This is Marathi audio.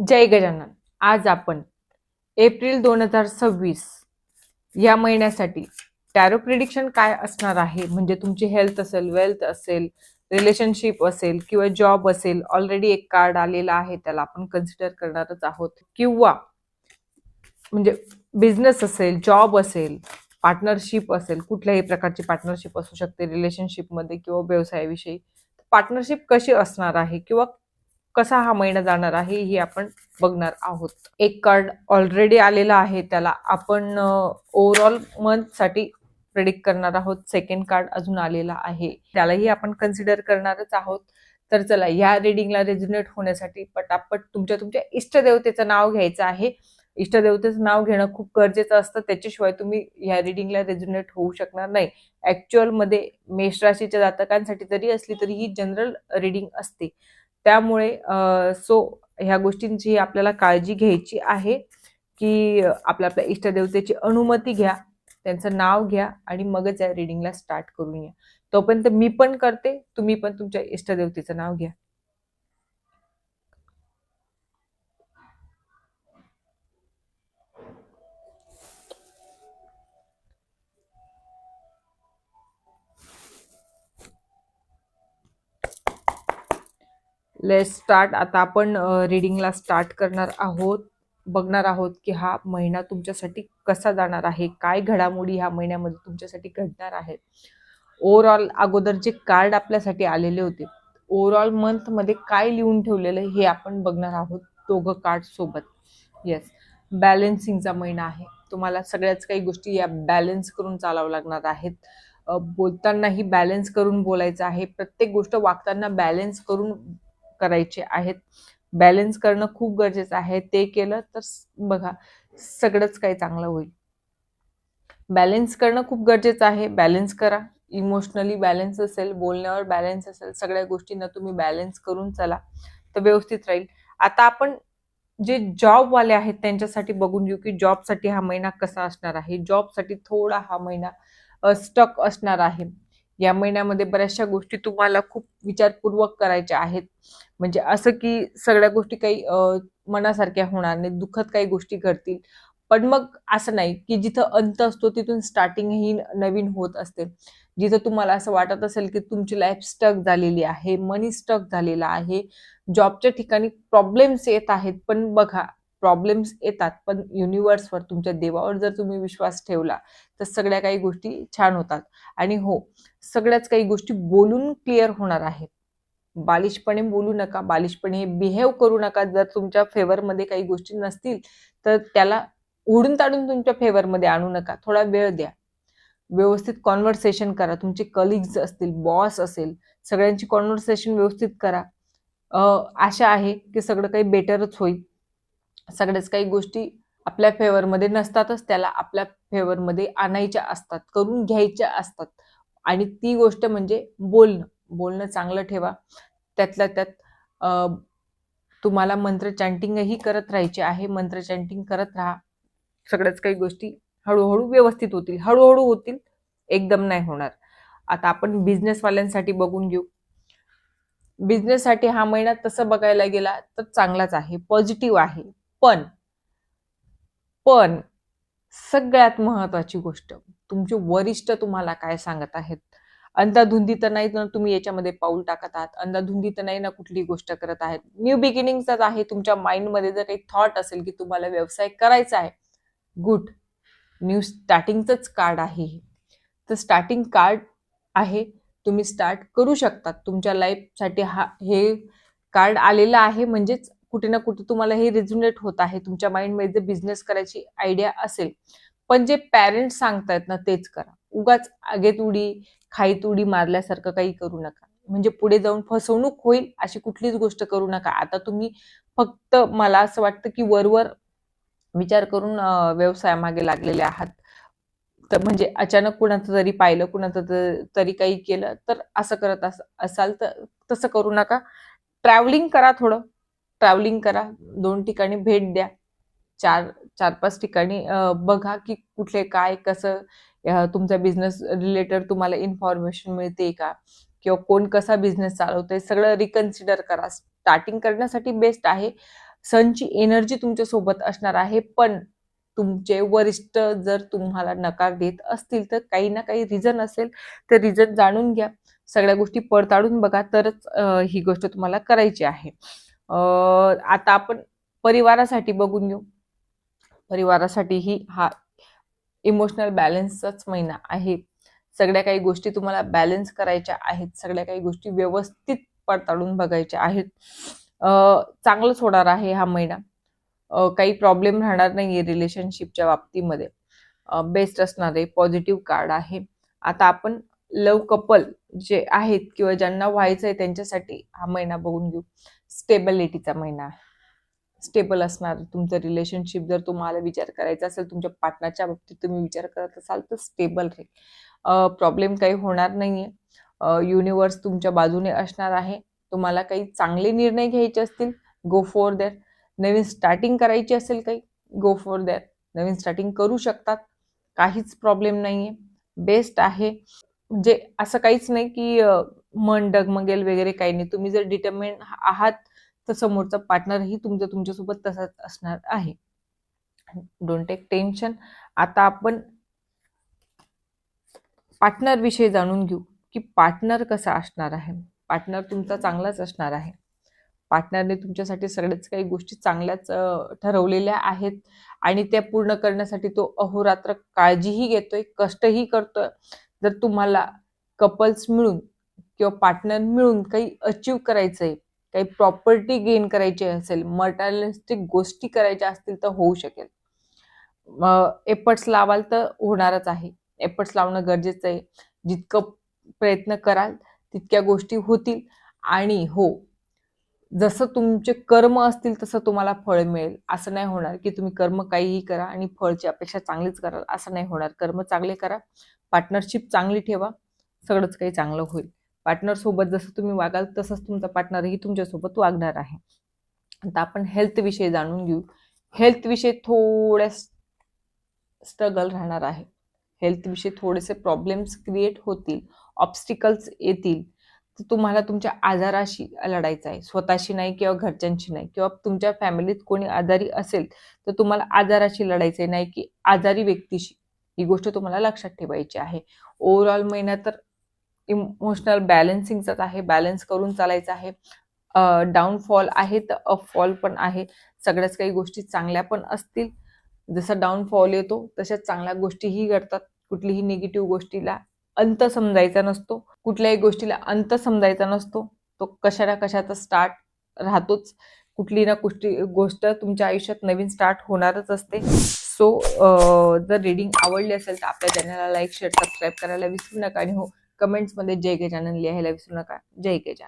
जय गजानन. आज आपण एप्रिल 2026 या महिन्यासाठी टॅरो प्रिडिक्शन काय असणार आहे, म्हणजे तुमची हेल्थ असेल, वेल्थ असेल, रिलेशनशिप असेल किंवा जॉब असेल. ऑलरेडी एक कार्ड आलेला आहे, त्याला आपण कन्सिडर करणारच आहोत. किंवा म्हणजे बिझनेस असेल, जॉब असेल, पार्टनरशिप असेल, कुठल्याही प्रकारची पार्टनरशिप असू शकते रिलेशनशिपमध्ये किंवा व्यवसायाविषयी. पार्टनरशिप कशी असणार आहे किंवा कसा हा महिना जाणार आहे हे आपण बघणार आहोत. एक कार्ड ऑलरेडी आलेला आहे, त्याला आपण ओव्हरऑल मंथ साठी प्रेडिक्ट करणार आहोत. सेकंड कार्ड अजून आलेला आहे, त्यालाही आपण कन्सिडर करणारच आहोत. तर चला, या रिडिंगला रेझोनेट होण्यासाठी पटापट तुमच्या इष्टदेवतेचं नाव घ्यायचं आहे. इष्टदेवतेचं नाव घेणं खूप गरजेचं असतं, त्याच्याशिवाय तुम्ही या रिडिंगला रेझोनेट होऊ शकणार नाही. ऍक्च्युअल मध्ये मेष राशीच्या जातकांसाठी जरी असली तरी ही जनरल रिडिंग असते. त्यामुळे ह्या गोष्टींची आपल्याला काळजी घ्यायची आहे की आपल्या इष्टदेवतेची अनुमती घ्या, त्यांचं नाव घ्या आणि मगच या रिडिंगला स्टार्ट करून या. तोपर्यंत मी पण करते, तुम्ही पण तुमच्या इष्टदेवतेचं नाव घ्या. Let's start. आता आपण रिडिंगला स्टार्ट करणार आहोत. बघणार आहोत की हा महिना तुमच्यासाठी कसा जाणार आहे, काय घडामोडी ह्या महिन्यामध्ये तुमच्यासाठी घडणार आहेत. ओव्हरऑल अगोदर जे कार्ड आपल्यासाठी आलेले होते, ओव्हरऑल मंथ मध्ये काय लिहून ठेवलेलं हे आपण बघणार आहोत दोघं कार्ड सोबत. येस, बॅलन्सिंगचा महिना आहे. तुम्हाला सगळ्याच काही गोष्टी या बॅलन्स करून चालावं लागणार आहेत. बोलतानाही बॅलन्स करून बोलायचं आहे. प्रत्येक गोष्ट वागताना बॅलन्स करून करायचे आहेत. बॅलन्स करणं खूप गरजेचं आहे. ते केलं तर बघा सगळंच काही चांगलं होईल. बॅलन्स करणं खूप गरजेचं आहे. बॅलन्स करा. इमोशनली बॅलन्स असेल, बोलण्यावर बॅलन्स असेल, सगळ्या गोष्टींना तुम्ही बॅलन्स करून चला तर व्यवस्थित राहील. आता आपण जे जॉबवाले आहेत त्यांच्यासाठी बघून घेऊ की जॉबसाठी हा महिना कसा असणार आहे. जॉबसाठी थोडा हा महिना स्टक असणार आहे. या महिन्यामध्ये बऱ्याचशा गोष्टी तुम्हाला खूप विचारपूर्वक करायच्या आहेत. म्हणजे असं की सगळ्या गोष्टी काही मनासारख्या होणार नाही, दुःखद काही गोष्टी घडतील. पण मग असं नाही की जिथं अंत असतो तिथून स्टार्टिंग ही नवीन होत असते. जिथं तुम्हाला असं वाटत असेल की तुमची लाईफ स्टक झालेली आहे, मनी स्टक झालेला आहे, जॉबच्या ठिकाणी प्रॉब्लेम्स येत आहेत, पण बघा प्रॉब्लेम्स येतात पण युनिव्हर्सवर, तुमच्या देवावर जर तुम्ही विश्वास ठेवला तर सगळ्या काही गोष्टी छान होतात. आणि हो, सगळ्याच काही गोष्टी बोलून क्लिअर होणार आहेत. बालिशपणे बोलू नका, बालिशपणे बिहेव करू नका. जर तुमच्या फेवरमध्ये काही गोष्टी नसतील तर त्याला ओढून ताडून तुमच्या फेवरमध्ये आणू नका. थोडा वेळ द्या, व्यवस्थित कॉन्व्हर्सेशन करा. तुमचे कलिग्स असतील, बॉस असेल, सगळ्यांची कॉन्व्हर्सेशन व्यवस्थित करा. आशा आहे की सगळं काही बेटरच होईल. सगळ्याच काही गोष्टी आपल्या फेवरमध्ये नसतातच, त्याला आपल्या फेवरमध्ये आणायच्या असतात, करून घ्यायच्या असतात. आणि ती गोष्ट म्हणजे बोलणं चांगलं ठेवा. त्यातल्या त्यात तुम्हाला मंत्र चॅन्टिंगही करत राहायचे आहे. मंत्र चॅन्टिंग करत राहा. सगळ्याच काही गोष्टी हळूहळू व्यवस्थित होतील. हळूहळू होतील, एकदम नाही होणार. आता आपण बिझनेसवाल्यांसाठी बघून घेऊ. बिझनेससाठी हा महिना तसं बघायला गेला तर चांगलाच आहे, पॉझिटिव्ह आहे. पण सगळ्यात महत्वाची गोष्ट, तुमचे वरिष्ठ तुम्हाला काय सांगत आहेत. अंधाधुंदी तर नाही ना तुम्ही याच्यामध्ये पाऊल टाकत आहात, अंधाधुंदी तर नाही ना कुठली गोष्ट करत आहेत. न्यू बिगिनिंगचाच आहे. तुमच्या माइंडमध्ये जर काही थॉट असेल की तुम्हाला व्यवसाय करायचा आहे, गुड, न्यू स्टार्टिंगचंच कार्ड आहे. तर स्टार्टिंग कार्ड आहे, तुम्ही स्टार्ट करू शकता तुमच्या लाईफसाठी. हे कार्ड आलेलं आहे म्हणजेच कुठे ना कुठे तुम्हाला हे रिझोनेट होत आहे. तुमच्या माइंडमध्ये जर बिझनेस करायची आयडिया असेल, पण जे पॅरेंट्स सांगतायत ना तेच करा. उगाच आगेत उडी खाईत उडी मारल्यासारखं काही करू नका. म्हणजे पुढे जाऊन फसवणूक होईल अशी कुठलीच गोष्ट करू नका. आता तुम्ही फक्त, मला असं वाटतं की वरवर विचार करून व्यवसायामागे लागलेले आहात. तर म्हणजे अचानक कुणाचं तरी पाहिलं, कुणाचं तरी काही केलं तर असं करत असाल तर तसं करू नका. ट्रॅव्हलिंग करा, थोडं ट्रॅव्हलिंग करा, 2 ठिकाणी भेट द्या, 4-5 ठिकाणी बघा की कुठले काय कसं तुमचा बिझनेस रिलेटेड तुम्हाला इन्फॉर्मेशन मिळते का, किंवा कोण कसा बिझनेस चालवतोय, सगळं रिकन्सिडर करा. स्टार्टिंग करण्यासाठी बेस्ट आहे. सनची एनर्जी तुमच्या सोबत असणार आहे, पण तुमचे वरिष्ठ जर तुम्हाला नकार देत असतील तर काही ना काही रिझन असेल, तर रिझन जाणून घ्या, सगळ्या गोष्टी पडताळून बघा, तरच ही गोष्ट तुम्हाला करायची आहे. आता आपण परिवारासाठी बघून घेऊ. परिवारासाठीही हा इमोशनल बॅलन्सचाच महिना आहे. सगळ्या काही गोष्टी तुम्हाला बॅलन्स करायच्या आहेत, सगळ्या काही गोष्टी व्यवस्थित पडताळून बघायच्या आहेत. चांगलंच होणार आहे हा महिना. काही प्रॉब्लेम राहणार नाहीये रिलेशनशिपच्या बाबतीमध्ये. बेस्ट असणारे पॉझिटिव्ह कार्ड आहे. आता आपण लव्ह कपल जे आहेत किंवा ज्यांना व्हायचं आहे त्यांच्यासाठी हा महिना बघून घेऊ. स्टेबिलिटीचा महिना आहे. स्टेबल असणार तुमचं रिलेशनशिप. जर तुम्हाला विचार करायचा असेल तुमच्या पार्टनरच्या बाबतीत तुम्ही विचार करत असाल तर स्टेबल राहील. प्रॉब्लेम काही होणार नाहीये. युनिवर्स तुमच्या बाजूने असणार आहे. तुम्हाला काही चांगले निर्णय घ्यायचे असतील, go for that. Naveen starting करायची असेल काही, go for that. Naveen starting करू शकतात, काहीच प्रॉब्लेम नाहीये. बेस्ट आहे. म्हणजे असं काहीच नाही की मन डगमगेल वगैरे काही नाही. तुम्ही जर डिटर्मिन आहात तर समोरचा पार्टनरही तुमच्यासोबत तसाच असणार आहे. Don't take tension. आता आपण पार्टनर विषयी जाणून घेऊ की पार्टनर कसा असणार आहे. पार्टनर तुमचा चांगलाच असणार आहे. पार्टनरने तुमच्यासाठी सगळ्याच काही गोष्टी चांगल्याच ठरवलेल्या आहेत आणि त्या पूर्ण करण्यासाठी तो अहोरात्र काळजीही घेतोय, कष्टही करतोय. जर तुम्हाला कपल्स मिळून किंवा पार्टनर मिळून काही अचीव करायचंय, काही प्रॉपर्टी गेन करायची असेल, मटेरियलिस्टिक गोष्टी करायच्या असतील तर होऊ शकेल. एफर्ट्स लावाल तर होणारच आहे. एफर्ट्स लावणं गरजेचं आहे. जितकं प्रयत्न कराल तितक्या गोष्टी होतील. आणि हो, जसं तुमचे कर्म असतील तसं तुम्हाला फळ मिळेल. असं नाही होणार की तुम्ही कर्म काहीही करा आणि फळची अपेक्षा चांगलीच कराल, असं नाही होणार. कर्म चांगले करा, पार्टनरशिप चांगली ठेवा, सगळंच काही चांगलं होईल. पार्टनर सोबत जसं तुम्ही वागाल तसंच तुमचा पार्टनरही तुमच्यासोबत वागणार आहे. आता आपण हेल्थ विषयी जाणून घेऊ. हेल्थ विषयी थोड्या स्ट्रगल राहणार आहे. हेल्थ विषयी थोडेसे प्रॉब्लेम्स क्रिएट होतील, ऑब्स्टिकल्स येतील. तर तुम्हाला तुमच्या आजाराशी लढायचं आहे, स्वतःशी नाही किंवा घरच्यांशी नाही. किंवा तुमच्या फॅमिलीत कोणी आजारी असेल तर तुम्हाला आजाराशी लढायचं आहे, नाही की आजारी व्यक्तीशी. ही गोष्ट तुम्हाला लक्षात ठेवायची आहे. ओव्हरऑल महिना तर इमोशनल बॅलन्सिंगचाच आहे, बॅलन्स करून चालायचं आहे. डाऊनफॉल आहे तर अपफॉल पण आहे. सगळ्याच काही गोष्टी चांगल्या पण असतील. जसा डाऊनफॉल येतो तशाच चांगल्या गोष्टीही घडतात. कुठलीही निगेटिव्ह गोष्टीला अंत समजायचा नसतो. कुठल्याही गोष्टीला अंत समजायचा नसतो. तो कशा ना कशाचा स्टार्ट राहतोच. कुठली ना कुठली गोष्ट तुमच्या आयुष्यात नवीन स्टार्ट होणारच असते. सो जर रीडिंग आवडली असेल तर आपल्या चॅनलला लाईक, शेअर, सबस्क्राईब करायला विसरू नका. आणि हो, कमेंट्समध्ये जय के चॅनल लिहायला विसरू नका. जय के चॅनल.